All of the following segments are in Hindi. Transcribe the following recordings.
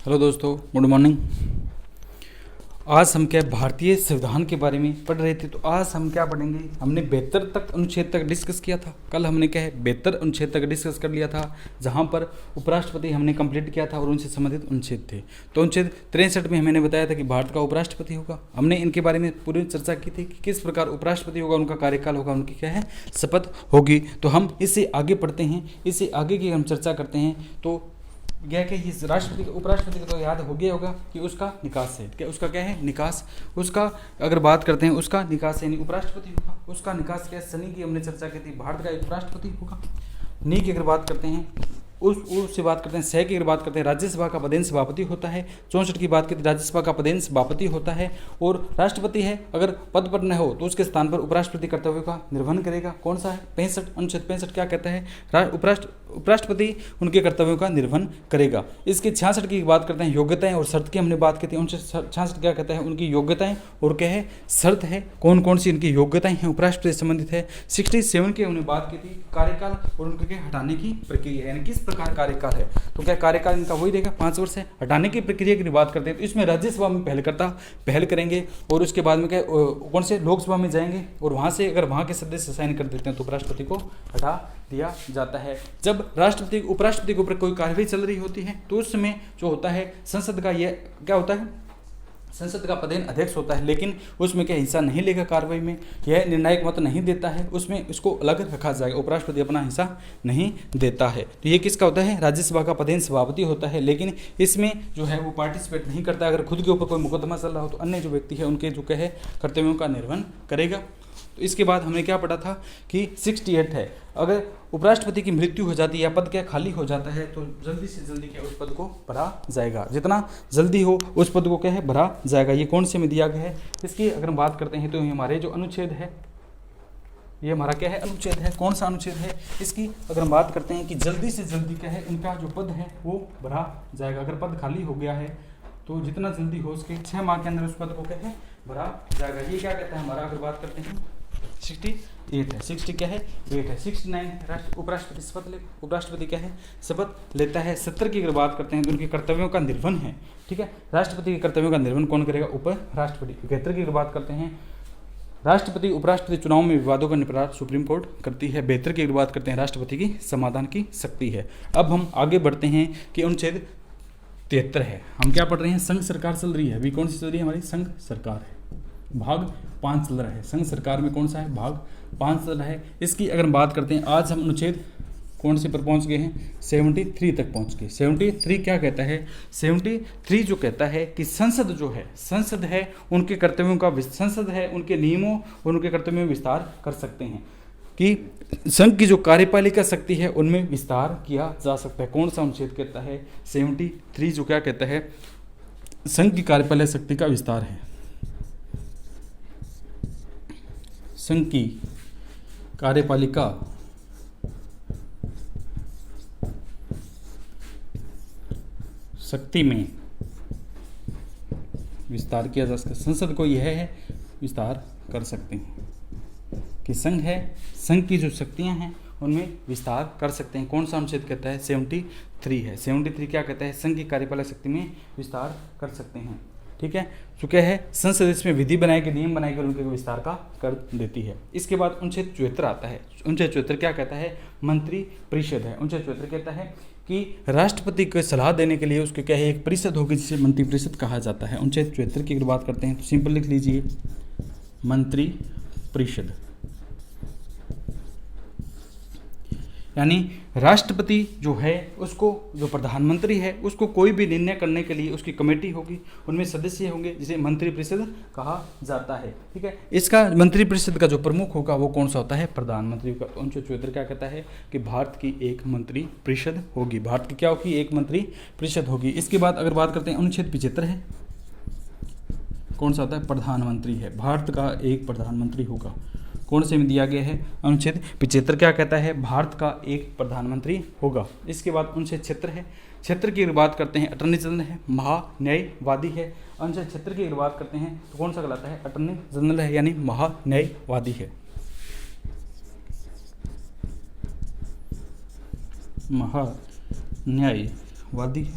हेलो दोस्तों, गुड मॉर्निंग। आज हम क्या भारतीय संविधान के बारे में पढ़ रहे थे। तो आज हम क्या पढ़ेंगे, हमने 72 तक अनुच्छेद तक डिस्कस किया था। कल हमने क्या है 72 अनुच्छेद तक डिस्कस कर लिया था, जहाँ पर उपराष्ट्रपति हमने कंप्लीट किया था और उनसे संबंधित अनुच्छेद थे। तो अनुच्छेद 63 में मैंने बताया था कि भारत का उपराष्ट्रपति होगा। हमने इनके बारे में पूरी चर्चा की थी कि किस प्रकार उपराष्ट्रपति होगा, उनका कार्यकाल होगा, उनकी क्या है शपथ होगी। तो हम इससे आगे पढ़ते हैं, इससे आगे की हम चर्चा करते हैं। तो यह कि इस राष्ट्रपति उपराष्ट्रपति को तो याद हो गया होगा कि उसका निकास है, क्या उसका क्या है निकास। उसका अगर बात करते हैं, उसका निकास यानी उपराष्ट्रपति होगा, उसका निकास क्या है सनी की हमने चर्चा की थी, भारत का एक उपराष्ट्रपति होगा। नी की अगर बात करते हैं, उससे बात करते हैं। सह की अगर बात करते हैं, राज्यसभा का पदेन सभापति होता है। 64 की बात करते हैं, राज्यसभा का पदेन सभापति होता है। और राष्ट्रपति है, अगर पद पर न हो तो उसके स्थान पर उपराष्ट्रपति कर्तव्यों का निर्वहन करेगा। कौन सा है 65 अनुच्छेद 65 क्या कहता है, उपराष्ट्रपति उनके कर्तव्यों का निर्वहन करेगा। इसके 66 की बात करते हैं, योग्यताएं और शर्त की हमने बात की थी। 66 क्या कहता है, उनकी योग्यताएं और क्या है शर्त है, कौन कौन सी इनकी योग्यताएं हैं उपराष्ट्रपति से संबंधित है। 67 की हमने बात की थी, कार्यकाल और उनके हटाने की प्रक्रिया, यानी किस प्रकार कार्यकाल है। तो क्या कार्यकाल इनका वही रहेगा 5 वर्ष है। हटाने की प्रक्रिया की बात करते हैं तो इसमें राज्यसभा में पहल करेंगे और उसके बाद में क्या कौन से लोकसभा में जाएंगे और वहां से अगर वहां के सदस्य साइन कर देते हैं तो उपराष्ट्रपति को हटा दिया जाता है। जब उपराष्ट्रपति के ऊपर कोई कार्रवाई चल रही होती है तो उस समय जो होता है संसद का यह क्या होता है, संसद का पदेन अध्यक्ष होता है, लेकिन उसमें क्या हिस्सा नहीं लेगा कार्रवाई में, यह निर्णायक मत नहीं देता है, उसमें इसको अलग रखा जाएगा। उपराष्ट्रपति अपना हिस्सा नहीं देता है। तो ये किसका होता है, राज्यसभा का पदेन सभापति होता है, लेकिन इसमें जो है वो पार्टिसिपेट नहीं करता। अगर खुद के ऊपर कोई मुकदमा चल रहा हो तो अन्य जो व्यक्ति है उनके जो क्या है कर्तव्यों का निर्वहन करेगा। तो इसके बाद हमने क्या पढ़ा था कि 68 है, अगर उपराष्ट्रपति की मृत्यु हो जाती है या पद क्या खाली हो जाता है तो जल्दी से जल्दी क्या उस पद को भरा जाएगा, जितना जल्दी हो उस पद को क्या है भरा जाएगा। ये कौन से में दिया गया है, इसकी अगर हम बात करते हैं तो हमारे जो अनुच्छेद है, ये हमारा क्या है अनुच्छेद है। कौन सा अनुच्छेद है, इसकी अगर हम बात करते हैं कि जल्दी से जल्दी क्या है इनका जो पद है वो भरा जाएगा। अगर पद खाली हो गया है तो जितना जल्दी हो उसके 6 माह के अंदर उस पद को क्या है भरा जाएगा। ये क्या कहता है हमारा, अगर बात करते हैं 68 है, 60 क्या है 8 है, 69 उपराष्ट्रपति शपथ ले, उपराष्ट्रपति क्या है शपथ लेता है। 70 की अगर बात करते हैं तो उनके कर्तव्यों का निर्वहन है, ठीक है। राष्ट्रपति के कर्तव्यों का निर्वहन कौन करेगा, उपराष्ट्रपति। 71 की अगर बात करते हैं, राष्ट्रपति उपराष्ट्रपति चुनाव में विवादों का निपटारा सुप्रीम कोर्ट करती है। 72 की अगर बात करते हैं, राष्ट्रपति की समाधान की शक्ति है। अब हम आगे बढ़ते हैं कि अनुच्छेद 73 है, हम क्या पढ़ रहे हैं, संघ सरकार चल रही है। अभी कौन सी चल रही है, हमारी संघ सरकार है, भाग 5 चल रहा है। संघ सरकार में कौन सा है, भाग 5 चल रहा है। इसकी अगर हम बात करते हैं, आज हम अनुच्छेद कौन से पर पहुंच गए हैं, 73 तक पहुंच गए। 73 क्या कहता है, 73 जो कहता है कि संसद जो है, संसद है उनके कर्तव्यों का, संसद है उनके नियमों और उनके कर्तव्यों में विस्तार कर सकते हैं, कि संघ की जो कार्यपालिका शक्ति है उनमें विस्तार किया जा सकता है। कौन सा अनुच्छेद कहता है, 73 जो क्या कहता है, संघ की कार्यपालिका शक्ति का विस्तार है। संघ की कार्यपालिका शक्ति में विस्तार किया जा सकता है। संसद को यह है विस्तार कर सकते हैं कि संघ है, संघ की जो शक्तियां हैं उनमें विस्तार कर सकते हैं। कौन सा अनुच्छेद कहता है, 73 है। 73 क्या कहता है, संघ की कार्यपालक शक्ति में विस्तार कर सकते हैं, ठीक है। तो क्या है, संसद इसमें विधि बनाएगी, नियम बनाएगी और उनके विस्तार का कर देती है। इसके बाद अनुच्छेद 74 आता है। अनुच्छेद 74 क्या कहता है, मंत्री परिषद है। अनुच्छेद 74 कहता है कि राष्ट्रपति को सलाह देने के लिए उसके क्या है एक परिषद होगी जिसे मंत्री परिषद कहा जाता है। अनुच्छेद 74 की अगर बात करते हैं तो सिंपल लिख लीजिए मंत्री परिषद, यानी राष्ट्रपति जो है उसको, जो प्रधानमंत्री है उसको कोई भी निर्णय करने के लिए उसकी कमेटी होगी, उनमें सदस्य होंगे जिसे मंत्री परिषद कहा जाता है, ठीक है। इसका मंत्री परिषद का जो प्रमुख होगा वो कौन सा होता है, प्रधानमंत्री का। तो अनुच्छेद 74 क्या कहता है कि भारत की एक मंत्री परिषद होगी, भारत की क्या होगी, एक मंत्री परिषद होगी। इसके बाद अगर बात करते हैं अनुच्छेद 75 है, कौन सा होता है, प्रधानमंत्री है, भारत का एक प्रधानमंत्री होगा। कौन से में दिया गया है, अनुच्छेद 75 क्या कहता है, भारत का एक प्रधानमंत्री होगा। इसके बाद अनुच्छेद 76 है। क्षेत्र की अगर बात करते हैं, अटर्नी जनरल है, महान्यायवादी है। अनुच्छेद 76 की अगर बात करते हैं तो कौन सा कहलाता है, अटर्नी जनरल है, यानी महान्यायवादी है, महान्यायवादी है।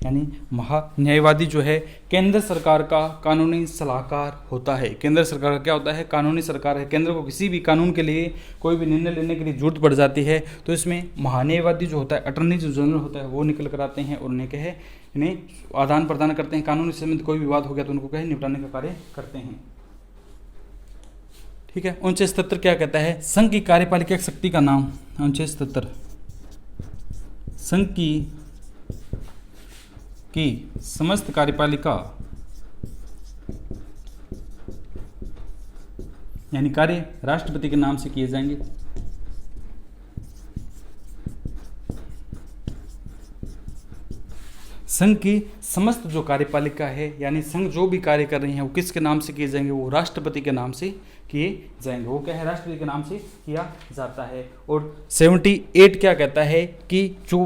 यानी महान्यायवादी जो है केंद्र सरकार का कानूनी सलाहकार होता है। केंद्र सरकार का क्या होता है? कानूनी सरकार है। केंद्र को किसी भी कानून के लिए कोई भी निर्णय लेने के लिए जरूरत पड़ जाती है तो इसमें महान्यायवादी जो होता है, अटर्नी जनरल होता है, वो निकल कर आते हैं और उन्हें कहे इन्हें आदान प्रदान करते हैं। कानूनी संबंध कोई विवाद हो गया तो उनको कहे निपटाने का कार्य करते हैं। ठीक है। अनुच्छेद 77 क्या कहता है? संघ की कार्यपालिका शक्ति का नाम। अनुच्छेद 77 संघ की समस्त कार्यपालिका यानी कार्य राष्ट्रपति के नाम से किए जाएंगे। संघ की समस्त जो कार्यपालिका है यानी संघ जो भी कार्य कर रही है वो किसके नाम से किए जाएंगे? वो राष्ट्रपति के नाम से किए जाएंगे। वो क्या है? राष्ट्रपति के नाम से किया जाता है। और 78 क्या कहता है कि जो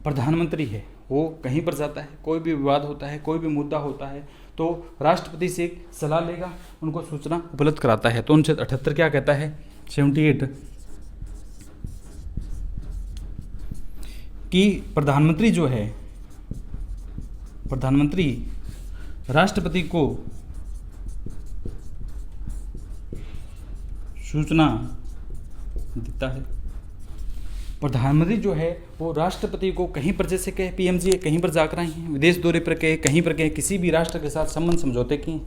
प्रधानमंत्री है वो कहीं पर जाता है, कोई भी विवाद होता है, कोई भी मुद्दा होता है तो राष्ट्रपति से सलाह लेगा, उनको सूचना उपलब्ध कराता है। तो 78 क्या कहता है? 78 कि प्रधानमंत्री जो है, प्रधानमंत्री राष्ट्रपति को सूचना देता है। प्रधानमंत्री जो है वो राष्ट्रपति को कहीं पर, जैसे कहे पीएमजी कहीं पर जाकर आए हैं, विदेश दौरे पर कहे, कहीं पर कहे, किसी भी राष्ट्र के साथ संबंध समझौते किए,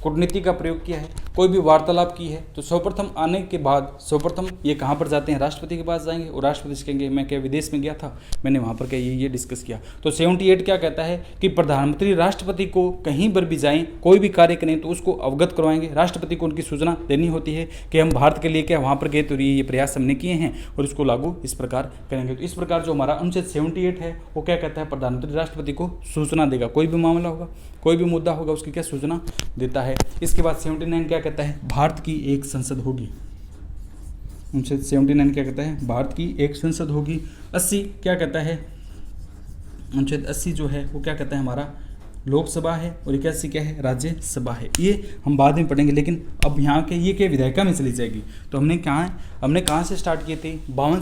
कूटनीति का प्रयोग किया है, कोई भी वार्तालाप की है तो सर्वप्रथम आने के बाद सर्वप्रथम ये कहाँ पर जाते हैं? राष्ट्रपति के पास जाएंगे और राष्ट्रपति से कहेंगे मैं क्या विदेश में गया था, मैंने वहाँ पर क्या ये डिस्कस किया। तो 78 क्या कहता है कि प्रधानमंत्री राष्ट्रपति को कहीं पर भी जाएं, कोई भी कार्य करें तो उसको अवगत करवाएंगे। राष्ट्रपति को उनकी सूचना देनी होती है कि हम भारत के लिए क्या वहाँ पर गए तो ये प्रयास हमने किए हैं और इसको लागू इस प्रकार करेंगे। तो इस प्रकार जो हमारा अनुच्छेद 78 है वो क्या कहता है? प्रधानमंत्री राष्ट्रपति को सूचना देगा, कोई भी मामला होगा, कोई भी मुद्दा होगा उसकी क्या सूचना देता है। इसके बाद 79 क्या कहता है? भारत की एक संसद होगी। अनुच्छेद 79 क्या कहता है? भारत की एक संसद होगी। 80 क्या कहता है? अनुच्छेद 80 जो है वो क्या कहता है? हमारा लोकसभा है और 81 क्या है? राज्यसभा है। ये हम बाद में पढ़ेंगे, लेकिन अब यहाँ के ये क्या विधायिका में चली जाएगी। तो हमने कहाँ से स्टार्ट किए थे? 52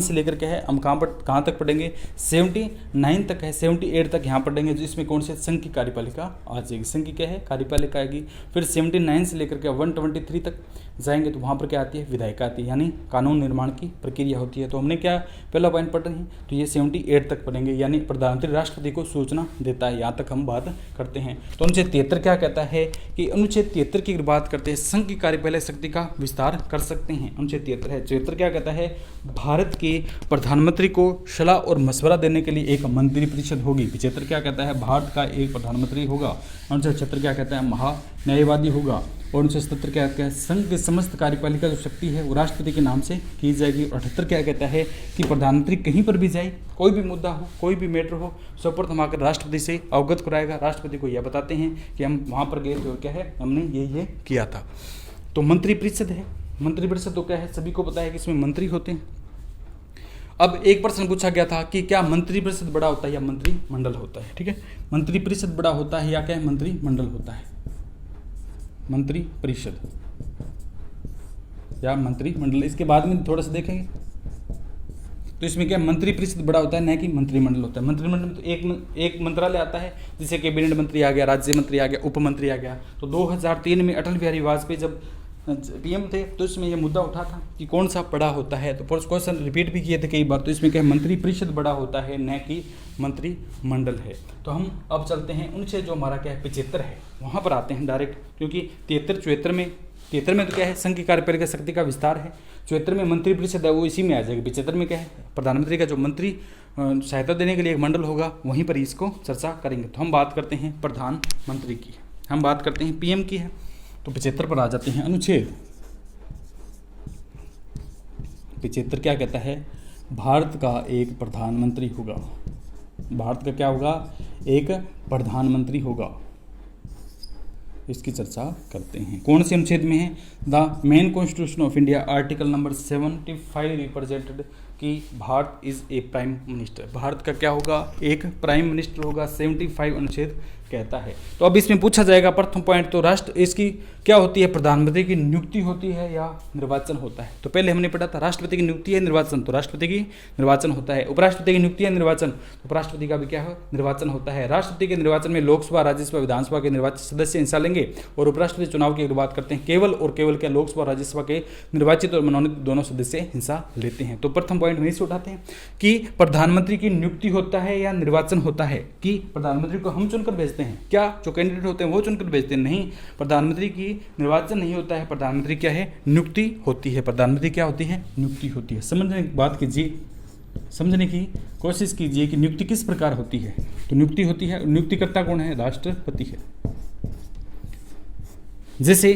से लेकर क्या है हम कहाँ तक पढ़ेंगे? 79 तक है, 78 तक यहाँ पढ़ेंगे, जिसमें कौन से? संघ की कार्यपालिका आ जाएगी। संघ की क्या है? कार्यपालिका आएगी। फिर 79 से लेकर के 123 तक जाएंगे तो वहाँ पर क्या आती है? विधायिका आती है, यानी कानून निर्माण की प्रक्रिया होती है। तो हमने क्या पहला पॉइंट पढ़ रहे हैं तो ये 78 तक पढ़ेंगे, यानी प्रधानमंत्री राष्ट्रपति को सूचना देता है। यहाँ तक हम बात करते हैं। तो अनुच्छेद 73 क्या कहता है कि अनुच्छेद 73 की बात करते हैं संघ की कार्यपालिका शक्ति का विस्तार कर सकते हैं। अनुच्छेद 73 है। 74 क्या कहता है? भारत के प्रधानमंत्री को सलाह और मशवरा देने के लिए एक मंत्रिपरिषद होगी। 75 क्या कहता है? भारत का एक प्रधानमंत्री होगा। अनुच्छेद 76 क्या कहता है? महान्यायवादी होगा। और 79 क्या कहता है? संघ की समस्त कार्यपालिका जो शक्ति है वो राष्ट्रपति के नाम से की जाएगी। और 78 क्या कहता है कि प्रधानमंत्री कहीं पर भी जाए, कोई भी मुद्दा हो, कोई भी मैटर हो, सर्वप्रथम आकर राष्ट्रपति से अवगत कराएगा। राष्ट्रपति को यह बताते हैं कि हम वहाँ पर गए तो क्या है हमने ये किया था। तो मंत्रिपरिषद है। मंत्रिपरिषद तो क्या है? सभी को पता है कि इसमें मंत्री होते हैं। अब एक प्रश्न पूछा गया था कि क्या मंत्रिपरिषद बड़ा होता है या मंत्रिमंडल होता है? ठीक है, मंत्रिपरिषद बड़ा होता है या क्या है? मंत्रिमंडल होता है। मंत्रिपरिषद या मंत्रिमंडल, इसके बाद में थोड़ा सा देखेंगे। तो इसमें क्या मंत्रिपरिषद बड़ा होता है, न कि मंत्रिमंडल होता है। मंत्रिमंडल में तो एक मंत्रालय आता है, जैसे कैबिनेट मंत्री आ गया, राज्य मंत्री आ गया, उप मंत्री आ गया। तो 2003 में अटल बिहारी वाजपेयी जब पीएम थे तो इसमें यह मुद्दा उठा था कि कौन सा बड़ा होता है। तो फर्स्ट क्वेश्चन रिपीट भी किए थे कई बार। तो इसमें क्या मंत्रिपरिषद बड़ा होता है, न कि मंत्रिमंडल है। तो हम अब चलते हैं उनसे जो हमारा क्या है 75 है वहाँ पर आते हैं डायरेक्ट, क्योंकि 73 में तो क्या है संघ की कार्यपालिका शक्ति का विस्तार है। 74 में मंत्रिपरिषद है वो इसी में आ जाएगी। 75 में क्या है प्रधानमंत्री का जो मंत्री सहायता देने के लिए एक मंडल होगा, वहीं पर इसको चर्चा करेंगे। तो हम बात करते हैं प्रधानमंत्री की, हम बात करते हैं पीएम की है। तो 75 पर आ जाते हैं। अनुच्छेद 75 क्या कहता है? भारत का एक प्रधानमंत्री होगा। भारत का क्या होगा? एक प्रधानमंत्री होगा। इसकी चर्चा करते हैं। कौन से अनुच्छेद में है? The main constitution of India article number 75 represented कि Bharat is a prime minister. Bharat का क्या होगा? एक प्राइम मिनिस्टर होगा। 75 अनुच्छेद कहता है। तो अब इसमें पूछा जाएगा प्रथम पॉइंट, तो राष्ट्र इसकी क्या होती है, प्रधानमंत्री की नियुक्ति होती है या निर्वाचन होता है। तो पहले हमने पढ़ा था राष्ट्रपति की नियुक्ति है निर्वाचन, तो राष्ट्रपति की निर्वाचन होता है। उपराष्ट्रपति की नियुक्ति है निर्वाचन, तो उपराष्ट्रपति का भी क्या है, निर्वाचन होता है। राष्ट्रपति के निर्वाचन में लोकसभा, राज्यसभा, विधानसभा के निर्वाचित सदस्य हिस्सा लेंगे। और उपराष्ट्रपति चुनाव की अगर बात करते हैं, केवल और केवल क्या लोकसभा, राज्यसभा के निर्वाचित और मनोनीत दोनों सदस्य हिस्सा लेते हैं। तो प्रथम पॉइंट वहीं से उठाते हैं कि प्रधानमंत्री की नियुक्ति होता है या निर्वाचन होता है, कि प्रधानमंत्री को हम चुनकर भेजते हैं, क्या जो कैंडिडेट होते हैं वो चुनकर भेजते हैं, नहीं, प्रधानमंत्री की निर्वाचन नहीं होता है, प्रधानमंत्री क्या है, नियुक्ति होती है। प्रधानमंत्री क्या होती है, नियुक्ति होती है। समझने की बात कीजिए, समझने की कोशिश कीजिए कि नियुक्ति किस प्रकार होती है। तो नियुक्ति होती है, नियुक्तिकर्ता कौन है, राष्ट्रपति है। जैसे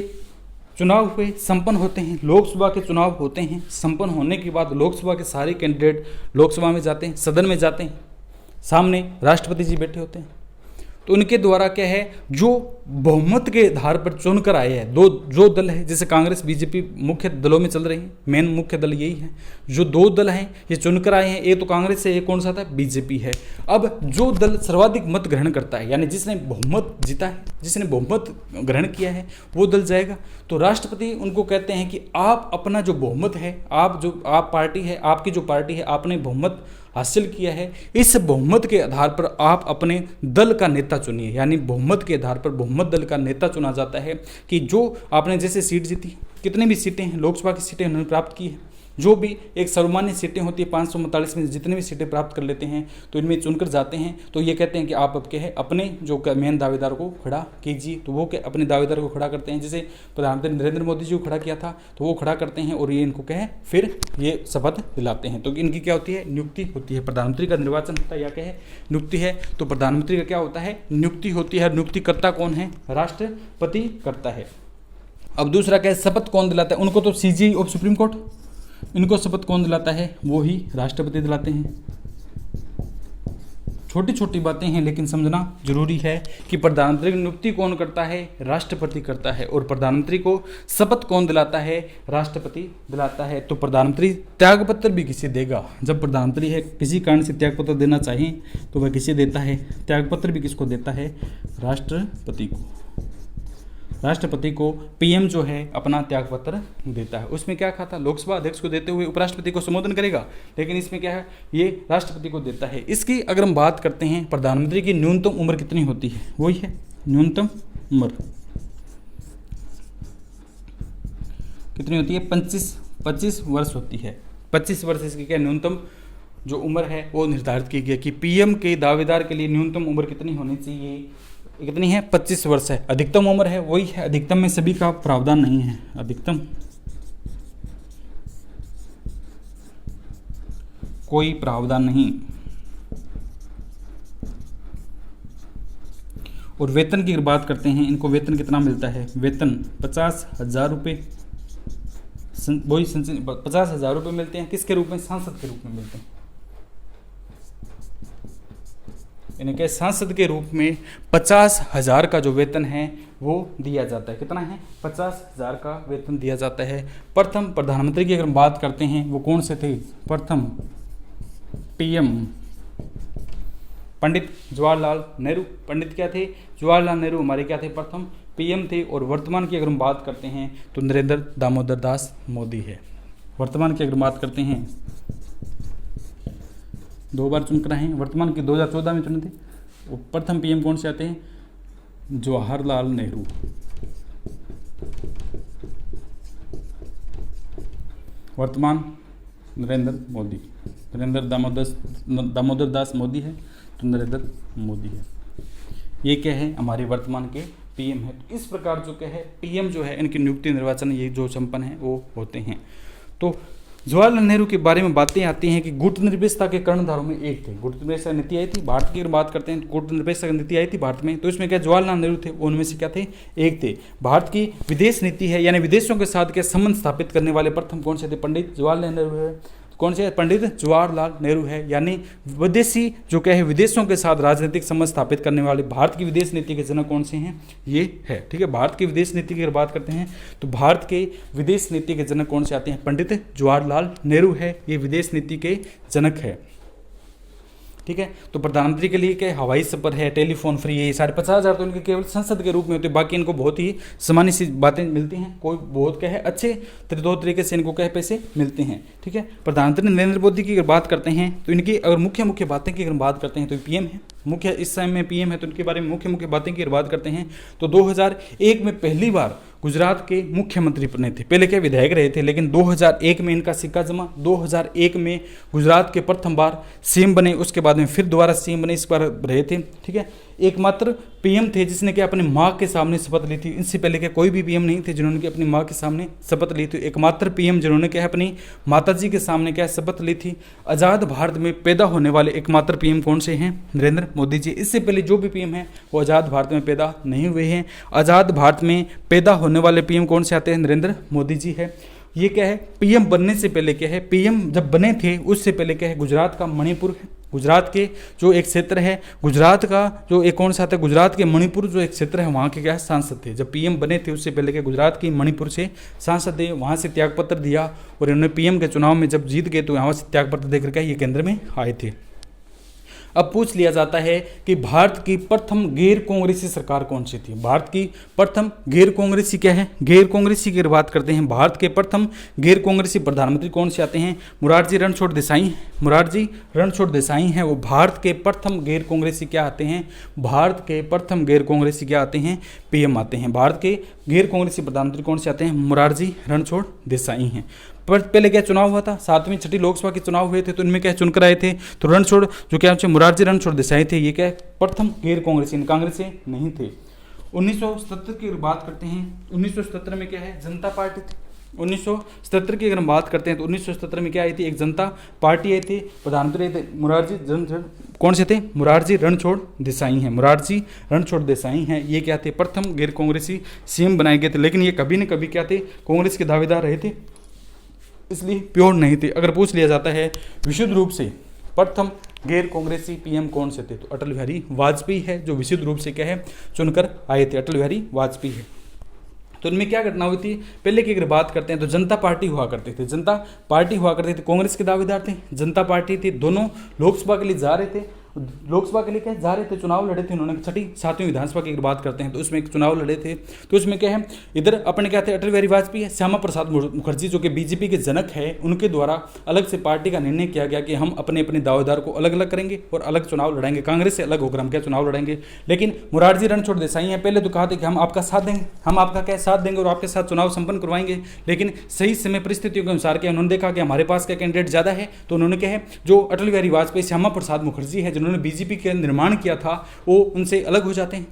चुनाव हुए संपन्न होते हैं, लोकसभा के चुनाव होते हैं, संपन्न होने के बाद लोकसभा के सारे कैंडिडेट लोकसभा में जाते हैं, सदन में जाते हैं, सामने राष्ट्रपति जी बैठे होते हैं। तो उनके द्वारा क्या है, जो बहुमत के आधार पर चुनकर आए हैं, जो दल है, जैसे कांग्रेस बीजेपी मुख्य दलों में चल रही है, मेन मुख्य दल यही है, जो दो दल हैं ये चुनकर आए हैं, एक तो कांग्रेस है, एक कौन सा था, बीजेपी है। अब जो दल सर्वाधिक मत ग्रहण करता है, यानी जिसने बहुमत जीता है, जिसने बहुमत ग्रहण किया है, वो दल जाएगा। तो राष्ट्रपति उनको कहते हैं कि आप अपना जो बहुमत है, आप पार्टी है, आपकी जो पार्टी है, आपने बहुमत हासिल किया है, इस बहुमत के आधार पर आप अपने दल का नेता चुनिए। यानी बहुमत के आधार पर बहुमत दल का नेता चुना जाता है कि जो आपने जैसे सीट जीती, कितनी भी सीटें हैं, लोकसभा की सीटें उन्होंने प्राप्त की है, जो भी एक सर्वमान्य सीटें होती है 549 में जितने भी सीटें प्राप्त कर लेते हैं, तो इनमें चुनकर जाते हैं। तो ये कहते हैं कि आप अब क्या है, अपने जो मेन दावेदार को खड़ा कीजिए। तो वो क्या अपने दावेदार को खड़ा करते हैं, जैसे प्रधानमंत्री नरेंद्र मोदी जी को खड़ा किया था, तो वो खड़ा करते हैं और ये इनको क्या है, फिर ये शपथ दिलाते हैं। तो इनकी क्या होती है, नियुक्ति होती है। प्रधानमंत्री का निर्वाचन होता है या क्या है, नियुक्ति है। तो प्रधानमंत्री का क्या होता है, नियुक्ति होती है। नियुक्तिकर्ता कौन है, राष्ट्रपति करता है। अब दूसरा क्या है, शपथ कौन दिलाता है, उनको तो सीजेआई ऑफ सुप्रीम कोर्ट, इनको शपथ कौन दिलाता है, वो ही राष्ट्रपति दिलाते हैं। छोटी छोटी बातें हैं लेकिन समझना जरूरी है कि प्रधानमंत्री की नियुक्ति कौन करता है, राष्ट्रपति करता है। और प्रधानमंत्री को शपथ कौन दिलाता है, राष्ट्रपति दिलाता है। तो प्रधानमंत्री त्यागपत्र भी किसे देगा, जब प्रधानमंत्री है किसी कारण से त्यागपत्र देना चाहिए तो वह किसे देता है, त्यागपत्र भी किसको देता है, राष्ट्रपति को। राष्ट्रपति को पीएम जो है अपना त्यागपत्र देता है। उसमें क्या कहा था, लोकसभा अध्यक्ष को देते हुए उपराष्ट्रपति को संबोधन करेगा, लेकिन इसमें क्या है, ये राष्ट्रपति को देता है। इसकी अगर हम बात करते हैं, प्रधानमंत्री की न्यूनतम उम्र कितनी होती है, वही है न्यूनतम उम्र कितनी होती है, 25 वर्ष होती है। 25 वर्ष इसकी क्या न्यूनतम जो उम्र है वो निर्धारित की गई कि पीएम के दावेदार के लिए न्यूनतम उम्र कितनी होनी चाहिए, कितनी है, 25 वर्ष है। अधिकतम उम्र है वही है, अधिकतम में सभी का प्रावधान नहीं है, अधिकतम कोई प्रावधान नहीं। और वेतन की अगर बात करते हैं, इनको वेतन कितना मिलता है, वेतन 50,000 रुपये, वही 50,000 रुपये मिलते हैं। किसके रूप में, सांसद के रूप में मिलते हैं। इनके सांसद के रूप में 50,000 का जो वेतन है वो दिया जाता है। कितना है, 50,000 का वेतन दिया जाता है। प्रथम प्रधानमंत्री की अगर हम बात करते हैं, वो कौन से थे, प्रथम पीएम पंडित जवाहरलाल नेहरू। पंडित क्या थे, जवाहरलाल नेहरू हमारे क्या थे, प्रथम पीएम थे। और वर्तमान की अगर हम बात करते हैं तो नरेंद्र दामोदर दास मोदी है। वर्तमान की अगर बात करते हैं, 2 बार चुनकर हैं, वर्तमान के 2014 में चुने थे। वो प्रथम पीएम कौन से आते हैं, जवाहरलाल नेहरू। वर्तमान नरेंद्र मोदी, नरेंद्र दामोदर दास मोदी है, तो नरेंद्र मोदी है। ये क्या है, हमारे वर्तमान के पीएम है। तो इस प्रकार जो क्या है, पीएम जो है, इनकी नियुक्ति निर्वाचन ये जो संपन्न है वो होते हैं। तो जवाहरलाल नेहरू के बारे में बातें आती हैं कि गुटनिरपेक्षता के कर्णधारों में एक थे। गुटनिरपेक्षता नीति आई थी भारत की, अगर बात करते हैं तो गुटनिरपेक्षता नीति आई थी भारत में, तो इसमें क्या जवाहरलाल नेहरू थे, उनमें से क्या थे, एक थे। भारत की विदेश नीति है, यानी विदेशों के साथ के संबंध स्थापित करने वाले प्रथम कौन से थे, पंडित जवाहरलाल नेहरू है। कौन से, पंडित जवाहरलाल नेहरू है। यानी विदेशी जो क्या है, विदेशों के साथ राजनीतिक संबंध स्थापित करने वाले भारत की विदेश नीति के जनक कौन से हैं, ये है। ठीक है, भारत की विदेश नीति की अगर बात करते हैं तो भारत के विदेश नीति के जनक कौन से आते हैं, पंडित जवाहरलाल नेहरू है, ये विदेश नीति के जनक है। ठीक है। तो प्रधानमंत्री के लिए क्या है, हवाई सफर है, टेलीफोन फ्री है, 50,500 तो इनके केवल संसद के रूप में होते हैं, बाकी इनको बहुत ही सामान्य सी बातें मिलती हैं, कोई बहुत क्या है अच्छे तौर तरीके से इनको क्या पैसे मिलते हैं, ठीक है। प्रधानमंत्री नरेंद्र मोदी की अगर बात करते हैं तो इनकी अगर मुख्य बातें की अगर बात करते हैं तो पीएम है, मुख्य इस समय में पीएम है, तो इनके बारे में मुख्य बातें की अगर बात करते हैं तो 2001 में पहली बार गुजरात के मुख्यमंत्री बने थे, पहले क्या विधायक रहे थे, लेकिन 2001 में इनका सिक्का जमा, 2001 में गुजरात के प्रथम बार सीएम बने, उसके बाद में फिर दोबारा सीएम बने, इस बार रहे थे, ठीक है। एकमात्र पीएम थे जिसने क्या अपनी माँ के सामने शपथ ली थी, इससे पहले क्या कोई भी पीएम नहीं थे जिन्होंने क्या अपनी माँ के सामने शपथ ली थी, एकमात्र पीएम जिन्होंने क्या अपनी माताजी के सामने क्या शपथ ली थी। आज़ाद भारत में पैदा होने वाले एकमात्र पीएम कौन से हैं, नरेंद्र मोदी जी। इससे पहले जो भी पीएम है वो आज़ाद भारत में पैदा नहीं हुए हैं। आज़ाद भारत में पैदा होने वाले पीएम कौन से आते हैं, नरेंद्र मोदी जी है। ये क्या है, पीएम बनने से पहले क्या है, पीएम जब बने थे उससे पहले क्या है, गुजरात का मणिपुर है, गुजरात के जो एक क्षेत्र है, गुजरात का जो एक कौन सा आता है, गुजरात के मणिपुर जो एक क्षेत्र है वहाँ के क्या है सांसद थे। जब पीएम बने थे उससे पहले क्या गुजरात की मणिपुर से सांसद थे, वहाँ से त्यागपत्र दिया और इन्होंने पीएम के चुनाव में जब जीत गए तो यहाँ से त्यागपत्र देकर के ये केंद्र में आए थे। अब पूछ लिया जाता है कि भारत की प्रथम गैर कांग्रेसी सरकार कौन सी थी। भारत की प्रथम गैर कांग्रेसी क्या है, गैर कांग्रेसी की बात करते हैं, भारत के प्रथम गैर कांग्रेसी प्रधानमंत्री कौन से आते हैं, मोरारजी रणछोड़ देसाई। मोरारजी रणछोड़ देसाई हैं वो भारत के प्रथम गैर कांग्रेसी क्या आते हैं, भारत के प्रथम गैर कांग्रेसी क्या आते हैं, पीएम आते हैं। भारत के गैर कांग्रेसी प्रधानमंत्री कौन से आते हैं, मोरारजी रणछोड़ देसाई हैं। पर पहले क्या चुनाव हुआ था, 7वीं 6ठी लोकसभा के चुनाव हुए थे तो इनमें क्या चुनकर आए थे, तो रणछोड़ जो क्या मोरारजी रणछोड़ देसाई थे ये क्या प्रथम गैर कांग्रेसी, कांग्रेस से नहीं थे। 1977 की अगर बात करते हैं, 1977 में क्या है, जनता पार्टी थी। 1977 की अगर हम बात करते हैं तो 1977 में क्या आई थी, एक जनता पार्टी आई थी, प्रधानमंत्री थे मोरारजी कौन से थे, मोरारजी रणछोड़ देसाई हैं, मोरारजी रणछोड़ देसाई हैं। ये क्या थे, प्रथम गैर कांग्रेसी सीएम बनाए गए थे, लेकिन ये कभी न कभी क्या थे, कांग्रेस के दावेदार रहे थे, इसलिए प्योर नहीं थे। अगर पूछ लिया जाता है विशुद्ध रूप से प्रथम गैर कांग्रेसी पीएम कौन से थे, तो अटल बिहारी वाजपेयी है जो विशुद्ध रूप से क्या है चुनकर आए थे, अटल बिहारी वाजपेयी है। तो इनमें क्या घटना हुई थी, पहले की अगर बात करते हैं तो जनता पार्टी हुआ करते थे, जनता पार्टी हुआ करते थे, कांग्रेस के दावेदार थे, जनता पार्टी थी, दोनों लोकसभा के लिए जा रहे थे, लोकसभा के लिए क्या जा रहे थे, चुनाव लड़े थे उन्होंने। 6ठी 7वीं विधानसभा की अगर बात करते हैं तो उसमें एक चुनाव लड़े थे, तो उसमें क्या है, इधर अपने क्या थे, अटल बिहारी वाजपेयी है, श्यामा प्रसाद मुखर्जी जो कि बीजेपी के जनक है, उनके द्वारा अलग से पार्टी का निर्णय किया गया कि हम अपने अपने दावेदार को अलग अलग करेंगे और अलग चुनाव लड़ेंगे, कांग्रेस से अलग होकर हम क्या चुनाव लड़ेंगे। लेकिन मोरारजी रणछोड़ देसाई हैं, पहले तो कहा था कि हम आपका साथ देंगे, हम आपका क्या साथ देंगे और आपके साथ चुनाव संपन्न करवाएंगे, लेकिन सही समय परिस्थितियों के अनुसार क्या उन्होंने देखा कि हमारे पास क्या कैंडिडेट ज़्यादा है, तो उन्होंने क्या है, जो अटल बिहारी वाजपेयी श्यामा प्रसाद मुखर्जी है जिन्होंने बीजेपी के निर्माण किया था वो उनसे अलग हो जाते हैं,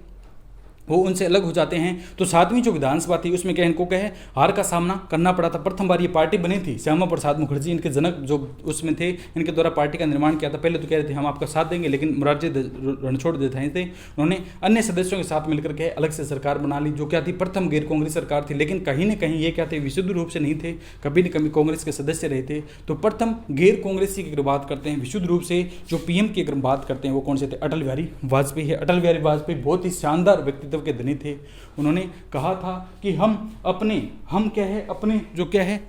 वो उनसे अलग हो जाते हैं। तो 7वीं जो विधानसभा थी उसमें क्या इनको क्या है हार का सामना करना पड़ा था। प्रथम बार ये पार्टी बनी थी, श्यामा प्रसाद मुखर्जी इनके जनक जो उसमें थे, इनके द्वारा पार्टी का निर्माण किया था। पहले तो कह रहे थे हम आपका साथ देंगे, लेकिन मोरारजी रणछोड़ देसाई थे, उन्होंने अन्य सदस्यों के साथ मिलकर के अलग से सरकार बना ली, जो क्या थी प्रथम गैर कांग्रेस सरकार थी। लेकिन कहीं ना कहीं ये क्या थे, विशुद्ध रूप से नहीं थे, कभी न कभी कांग्रेस के सदस्य रहे थे। तो प्रथम गैर कांग्रेसी की अगर बात करते हैं, विशुद्ध रूप से जो पीएम की अगर बात करते हैं वो कौन से थे, अटल बिहारी वाजपेयी है। अटल बिहारी वाजपेयी बहुत ही शानदार व्यक्तित्व के धनी थे। उन्होंने कहा था कि हम क्या है अपने जो क्या है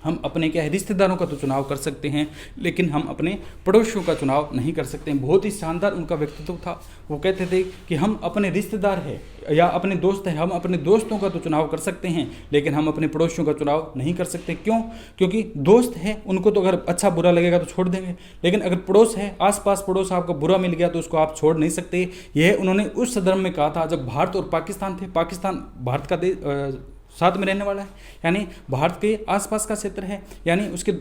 हम अपने क्या है रिश्तेदारों का तो चुनाव कर सकते हैं, लेकिन हम अपने पड़ोसियों का चुनाव नहीं कर सकते हैं। बहुत ही शानदार उनका व्यक्तित्व था। वो कहते थे कि हम अपने रिश्तेदार हैं या अपने दोस्त हैं, हम अपने दोस्तों का तो चुनाव कर सकते हैं, लेकिन हम अपने पड़ोसियों का चुनाव नहीं कर सकते। क्यों? क्योंकि दोस्त है उनको तो अगर अच्छा बुरा लगेगा तो छोड़ देंगे, लेकिन अगर पड़ोस है, आसपास पड़ोस आपको बुरा मिल गया तो उसको आप छोड़ नहीं सकते। यह उन्होंने उस संदर्भ में कहा था जब भारत और पाकिस्तान थे। पाकिस्तान भारत का देश साथ में रहने वाला है, यानी भारत के आसपास का क्षेत्र है, यानी उसके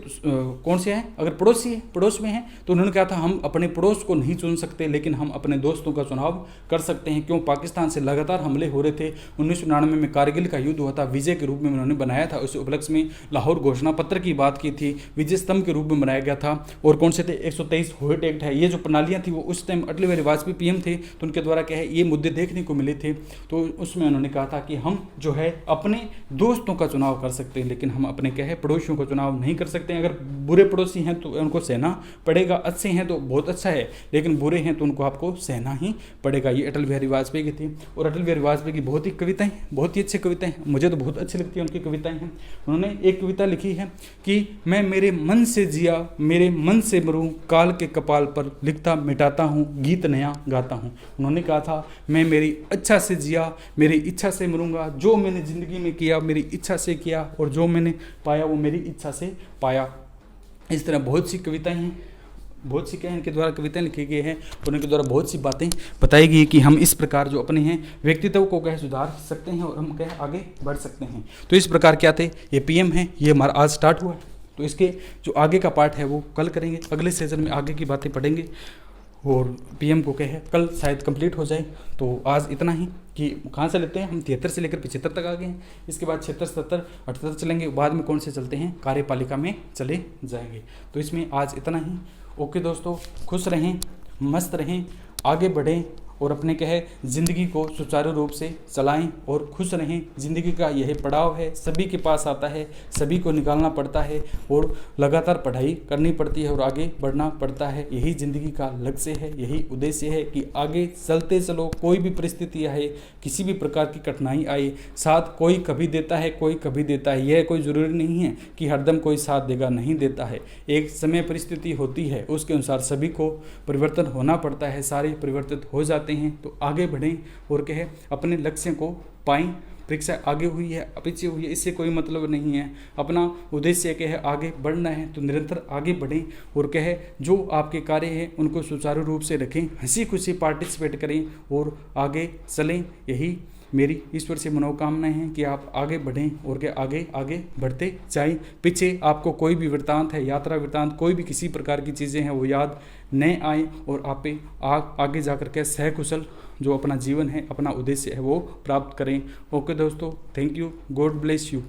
कौन से हैं, अगर पड़ोसी है, पड़ोस में हैं, तो उन्होंने कहा था हम अपने पड़ोस को नहीं चुन सकते, लेकिन हम अपने दोस्तों का चुनाव कर सकते हैं। क्यों? पाकिस्तान से लगातार हमले हो रहे थे। 1999 में कारगिल का युद्ध हुआ था, विजय के रूप में उन्होंने बनाया था। उस उपलक्ष्य में लाहौर घोषणा पत्र की बात की थी, विजय स्तंभ के रूप में बनाया गया था। और कौन से थे, 123 होयट एक्ट है। ये जो प्रणालियाँ थी वो उस टाइम अटल बिहारी वाजपेयी पीएम थे, तो उनके द्वारा क्या है ये मुद्दे देखने को मिले थे। तो उसमें उन्होंने कहा था कि हम जो है अपने दोस्तों का चुनाव कर सकते हैं, लेकिन हम अपने क्या है पड़ोसियों का चुनाव नहीं कर सकते हैं। अगर बुरे पड़ोसी हैं तो उनको सहना पड़ेगा, अच्छे हैं तो बहुत अच्छा है, लेकिन बुरे हैं तो उनको आपको सहना ही पड़ेगा। ये अटल बिहारी वाजपेयी की थी। और अटल बिहारी वाजपेयी की बहुत ही कविताएं, बहुत ही अच्छी कविताएं, मुझे तो बहुत अच्छी लगती है उनकी कविताएं हैं। उन्होंने एक कविता लिखी है कि मैं मेरे मन से जिया मेरे मन से मरूं, काल के कपाल पर लिखता मिटाता हूँ, गीत नया गाता हूँ। उन्होंने कहा था मैं मेरी इच्छा से जिया मेरी इच्छा से मरूंगा, जो मैंने ज़िंदगी में किया मेरी इच्छा से किया, और जो मैंने पाया वो मेरी इच्छा से पाया। इस तरह बहुत सी कविताएं हैं, बहुत सी क्या है इनके द्वारा कविताएं लिखी गई हैं, और इनके द्वारा बहुत सी बातें बताई गई कि हम इस प्रकार जो अपने हैं व्यक्तित्व को कह सुधार सकते हैं और हम कह आगे बढ़ सकते हैं। तो इस प्रकार क्या थे ये पीएम है, ये हमारा आज स्टार्ट हुआ। तो इसके जो आगे का पार्ट है वो कल करेंगे, अगले सेशन में आगे की बातें पढ़ेंगे, और पीएम को कहे कल शायद कंप्लीट हो जाए। तो आज इतना ही कि कहाँ से लेते हैं हम 73 से लेकर 75 तक आ गए हैं। इसके बाद 76, 77, 78 चलेंगे, बाद में कौन से चलते हैं कार्यपालिका में चले जाएंगे। तो इसमें आज इतना ही। ओके दोस्तों, खुश रहें, मस्त रहें, आगे बढ़ें और अपने कहे ज़िंदगी को सुचारू रूप से चलाएं और खुश रहें। ज़िंदगी का यही पड़ाव है, सभी के पास आता है, सभी को निकालना पड़ता है और लगातार पढ़ाई करनी पड़ती है और आगे बढ़ना पड़ता है। यही ज़िंदगी का लक्ष्य है, यही उद्देश्य है कि आगे चलते चलो। कोई भी परिस्थिति आए, किसी भी प्रकार की कठिनाई आए, साथ कोई कभी देता है कोई कभी देता है। यह कोई ज़रूरी नहीं है कि हरदम कोई साथ देगा, नहीं देता है। एक समय परिस्थिति होती है, उसके अनुसार सभी को परिवर्तन होना पड़ता है, सारे परिवर्तित हो जाते हैं। तो आगे बढ़ें और कहे अपने लक्ष्य को पाएं। परीक्षा आगे हुई है पीछे हुई है इससे कोई मतलब नहीं है, अपना उद्देश्य कहे आगे बढ़ना है तो निरंतर आगे बढ़ें और कहे जो आपके कार्य हैं उनको सुचारू रूप से रखें, हंसी खुशी पार्टिसिपेट करें और आगे चलें। यही मेरी ईश्वर से मनोकामनाएं हैं कि आप आगे बढ़ें और के आगे आगे बढ़ते जाएं। पीछे आपको कोई भी वृत्तांत है, यात्रा वृत्तांत, कोई भी किसी प्रकार की चीज़ें हैं वो याद न आए और आप आगे जाकर के सहकुशल जो अपना जीवन है, अपना उद्देश्य है वो प्राप्त करें। ओके दोस्तों, thank you, God bless you.